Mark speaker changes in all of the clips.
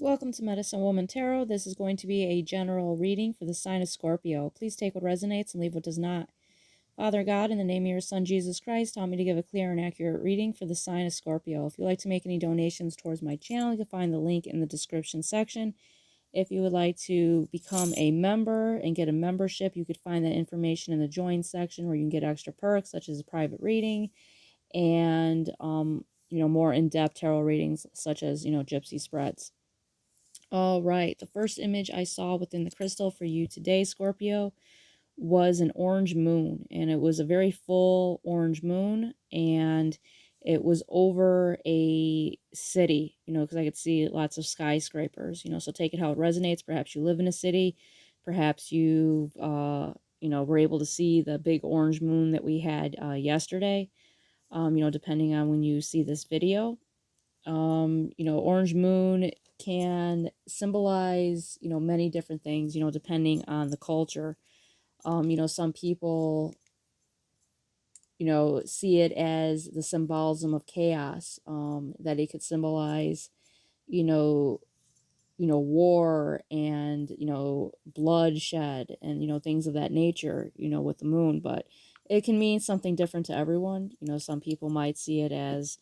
Speaker 1: Welcome to Medicine Woman Tarot. This is going to be a general reading for the sign of Scorpio. Please take what resonates and leave what does not. Father God, in the name of your Son Jesus Christ, help me to give a clear and accurate reading for the sign of Scorpio. If you'd like to make any donations towards my channel, you can find the link in the description section. If you would like to become a member and get a membership, you could find that information in the join section where you can get extra perks such as a private reading and more in-depth tarot readings such as gypsy spreads. All right, the first image I saw within the crystal for you today, Scorpio, was an orange moon, and it was a very full orange moon, and it was over a city, because I could see lots of skyscrapers, so take it how it resonates. Perhaps you live in a city, perhaps you were able to see the big orange moon that we had yesterday, depending on when you see this video. Orange moon can symbolize, many different things, depending on the culture. Some people, see it as the symbolism of chaos, that it could symbolize, you know, war and, bloodshed and, things of that nature, with the moon. But it can mean something different to everyone. Some people might see it as,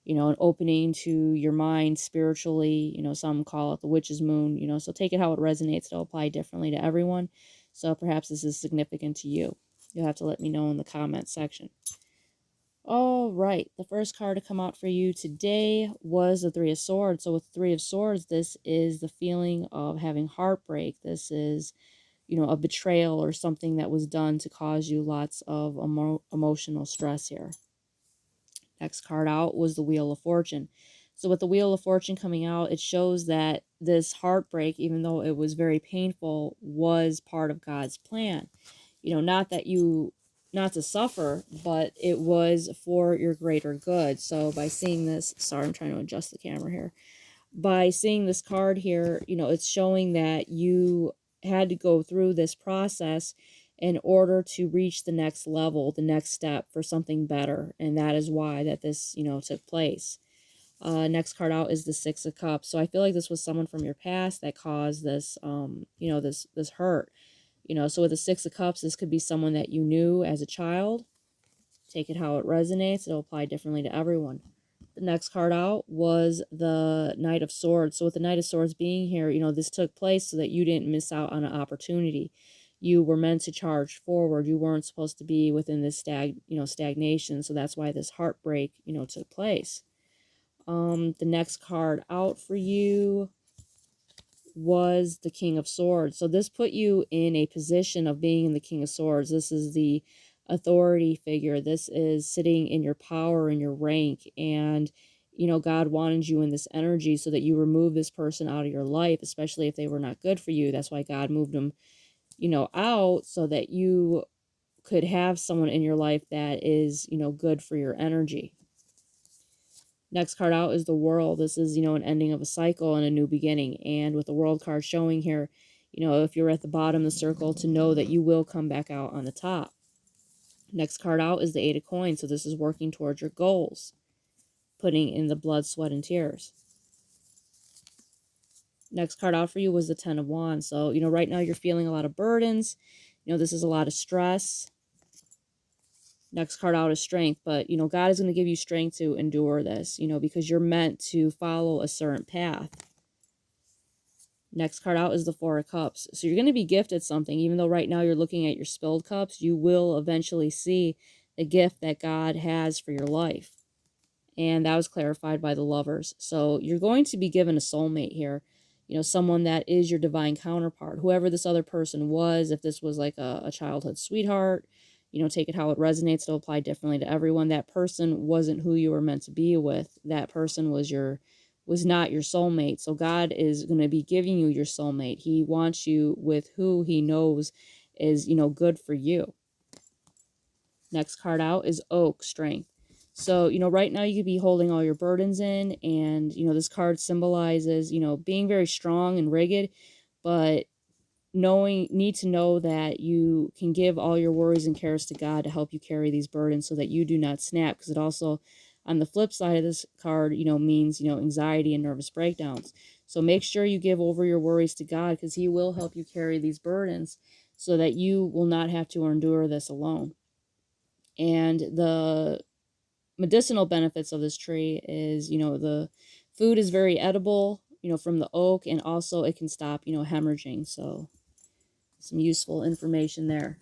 Speaker 1: an opening to your mind spiritually. Some call it the witch's moon, so take it how it resonates. It'll apply differently to everyone. So perhaps this is significant to you. You'll have to let me know in the comment section. All right, the first card to come out for you today was the Three of Swords. So with Three of Swords, this is the feeling of having heartbreak. This is, a betrayal or something that was done to cause you lots of emotional stress here. Next card out was the Wheel of Fortune. So with the Wheel of Fortune coming out, it shows that this heartbreak, even though it was very painful, was part of God's plan. Not to suffer, but it was for your greater good. So by seeing this, sorry, I'm trying to adjust the camera here. By seeing this card here, it's showing that you had to go through this process in order to reach the next level, the next step for something better. And that is why that this, took place. Next card out is the Six of Cups. So I feel like this was someone from your past that caused this, this hurt. So with the Six of Cups, this could be someone that you knew as a child. Take it how it resonates. It'll apply differently to everyone. The next card out was the Knight of Swords. So with the Knight of Swords being here, this took place so that you didn't miss out on an opportunity. You were meant to charge forward. You weren't supposed to be within this stagnation. So that's why this heartbreak, took place. The next card out for you was the King of Swords. So this put you in a position of being in the King of Swords. This is the authority figure. This is sitting in your power and your rank. And, God wanted you in this energy so that you remove this person out of your life, especially if they were not good for you. That's why God moved them, out so that you could have someone in your life that is, good for your energy. Next card out is the World. This is, an ending of a cycle and a new beginning. And with the World card showing here, if you're at the bottom of the circle, to know that you will come back out on the top. Next card out is the Eight of Coins. So this is working towards your goals, putting in the blood, sweat, and tears. Next card out for you was the Ten of Wands. So, right now you're feeling a lot of burdens. This is a lot of stress. Next card out is strength, but, God is going to give you strength to endure this, because you're meant to follow a certain path. Next card out is the Four of Cups. So you're going to be gifted something, even though right now you're looking at your spilled cups, you will eventually see the gift that God has for your life. And that was clarified by the Lovers. So you're going to be given a soulmate here, someone that is your divine counterpart, whoever this other person was. If this was like a childhood sweetheart, take it how it resonates. It'll apply differently to everyone. That person wasn't who you were meant to be with. That person was not your soulmate. So God is going to be giving you your soulmate. He wants you with who he knows is, good for you. Next card out is Oak, strength. So, right now you could be holding all your burdens in, and, this card symbolizes, being very strong and rigid, but need to know that you can give all your worries and cares to God to help you carry these burdens so that you do not snap, because it also, on the flip side of this card, means, anxiety and nervous breakdowns. So make sure you give over your worries to God, because he will help you carry these burdens so that you will not have to endure this alone. And the medicinal benefits of this tree is, the food is very edible, from the oak, and also it can stop, hemorrhaging. So some useful information there.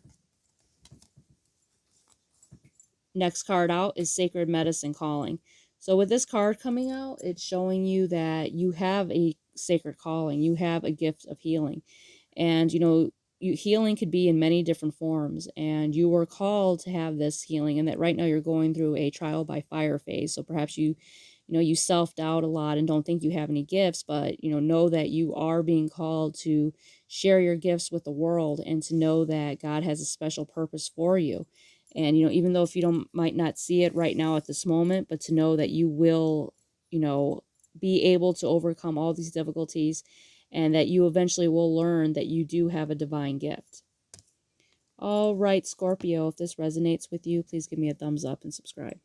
Speaker 1: Next card out is Sacred Medicine Calling. So with this card coming out, it's showing you that you have a sacred calling. You have a gift of healing. And, healing could be in many different forms. And you were called to have this healing. And that right now you're going through a trial by fire phase. So perhaps you self-doubt a lot and don't think you have any gifts, but, know that you are being called to share your gifts with the world, and to know that God has a special purpose for you. And, even though if you might not see it right now at this moment, but to know that you will, be able to overcome all these difficulties, and that you eventually will learn that you do have a divine gift. All right, Scorpio, if this resonates with you, please give me a thumbs up and subscribe.